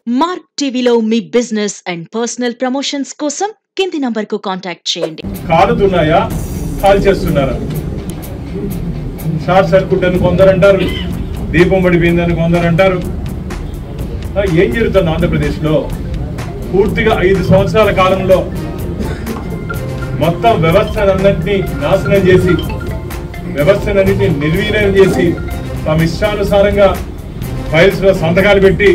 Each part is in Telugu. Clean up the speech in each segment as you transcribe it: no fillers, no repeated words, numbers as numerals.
మార్క్ టీవీలో మీ బిజినెస్ అండ్ పర్సనల్ ప్రమోషన్స్ కోసం కింది నంబర్కు కాంటాక్ట్ చేయండి. కాలుతున్నాయా, కాల్ చేస్తున్నారా? షార్ట్ సర్క్యూట్ అని కొందరంటారు, దీపం పడిపోయిందని కొందరంటారు. ఏం జరుగుతుంది ఆంధ్రప్రదేశ్లో? పూర్తిగా 5 సంవత్సరాల కాలంలో మొత్తం వ్యవస్థనన్నింటినీ నాశనం చేసి, వ్యవస్థనన్నింటినీ నిర్వీర్యం చేసి, తమ ఇష్టానుసారంగా ఫైల్స్లో సంతకాలు పెట్టి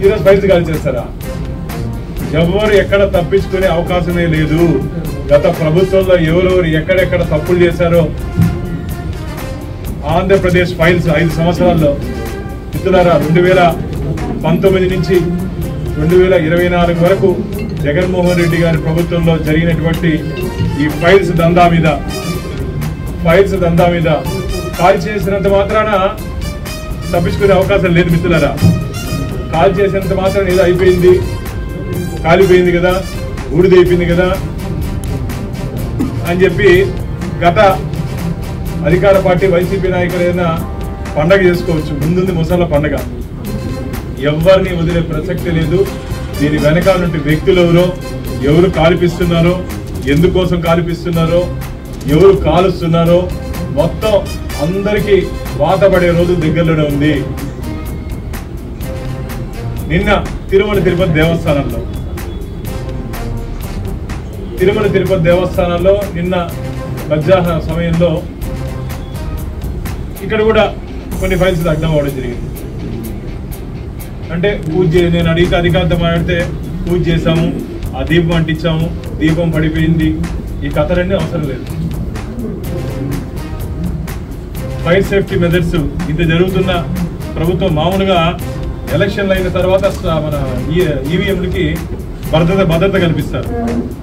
ఈరోజు ఫైల్స్ కాల్ చేస్తారా? ఎవరు ఎక్కడ తప్పించుకునే అవకాశమే లేదు. గత ప్రభుత్వంలో ఎవరెవరు ఎక్కడెక్కడ తప్పులు చేశారో ఆంధ్రప్రదేశ్ ఫైల్స్ 5 సంవత్సరాల్లో మిత్రులారా, 2019 నుంచి 2024 వరకు జగన్మోహన్ రెడ్డి గారి ప్రభుత్వంలో జరిగినటువంటి ఈ ఫైల్స్ దందా మీద కాల్ చేసినంత మాత్రాన తప్పించుకునే అవకాశం లేదు మిత్రులారా. కాల్ చేసినంత మాత్రాన ఏదో అయిపోయింది, కాలిపోయింది కదా, ఊడిదైపోయింది కదా అని చెప్పి గత అధికార పార్టీ వైసీపీ నాయకులు ఏదైనా పండగ చేసుకోవచ్చు. ముందుంది ముసళ్ళ పండగ. ఎవరిని వదిలే ప్రసక్తి లేదు. దీని వెనకాల నుండి వ్యక్తులు ఎవరు కాల్పిస్తున్నారో, ఎందుకోసం కాల్పిస్తున్నారో, ఎవరు కాలుస్తున్నారో మొత్తం అందరికీ వాతపడే రోజు దగ్గరలోనే ఉంది. నిన్న తిరుమల తిరుపతి దేవస్థానంలో నిన్న మధ్యాహ్న సమయంలో ఇక్కడ కూడా కొన్ని ఫైల్స్ దగ్ధం అవ్వడం జరిగింది. అంటే నేను అడిగితే అధికారితో మాట్లాడితే పూజ చేశాము, ఆ దీపం అంటించాము, దీపం పడిపోయింది, ఈ కథలన్నీ అవసరం లేదు. ఫైర్ సేఫ్టీ మెథడ్స్ ఇంత జరుగుతున్న ప్రభుత్వం మామూలుగా ఎలక్షన్లు అయిన తర్వాత మన ఈవీఎంలకి భద్రత కల్పిస్తారు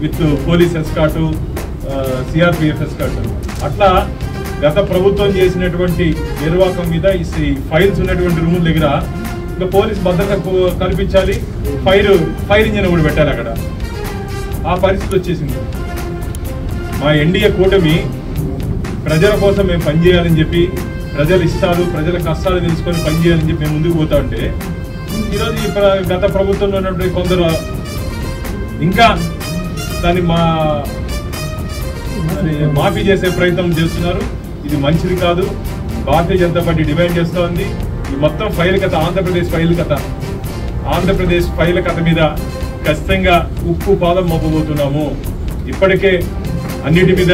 with police escort, CRPF escort. అట్లా గత ప్రభుత్వం చేసినటువంటి నిర్వాహకం మీద ఈ ఫైల్స్ ఉన్నటువంటి రూముల దగ్గర ఇంకా పోలీస్ భద్రత కల్పించాలి, ఫైర్ ఇంజిన్ కూడా పెట్టాలి అక్కడ. ఆ పరిస్థితి వచ్చేసింది. మా ఎన్డీఏ కూటమి ప్రజల కోసం మేము పనిచేయాలని చెప్పి, ప్రజల ఇష్టాలు, ప్రజల కష్టాలు తెలుసుకొని పనిచేయాలని చెప్పి మేము ముందుకు పోతా ఉంటే, ఈరోజు ఈ గత ప్రభుత్వంలో ఉన్నటువంటి కొందరు ఇంకా దాన్ని మాఫీ చేసే ప్రయత్నం చేస్తున్నారు. ఇది మంచిది కాదు. భారతీయ జనతా పార్టీ డిమాండ్ చేస్తోంది. ఈ మొత్తం ఫైల్ కథ ఆంధ్రప్రదేశ్ ఫైల్ కథ మీద ఖచ్చితంగా ఉప్పు పాదం మోపబోతున్నాము. ఇప్పటికే అన్నిటి మీద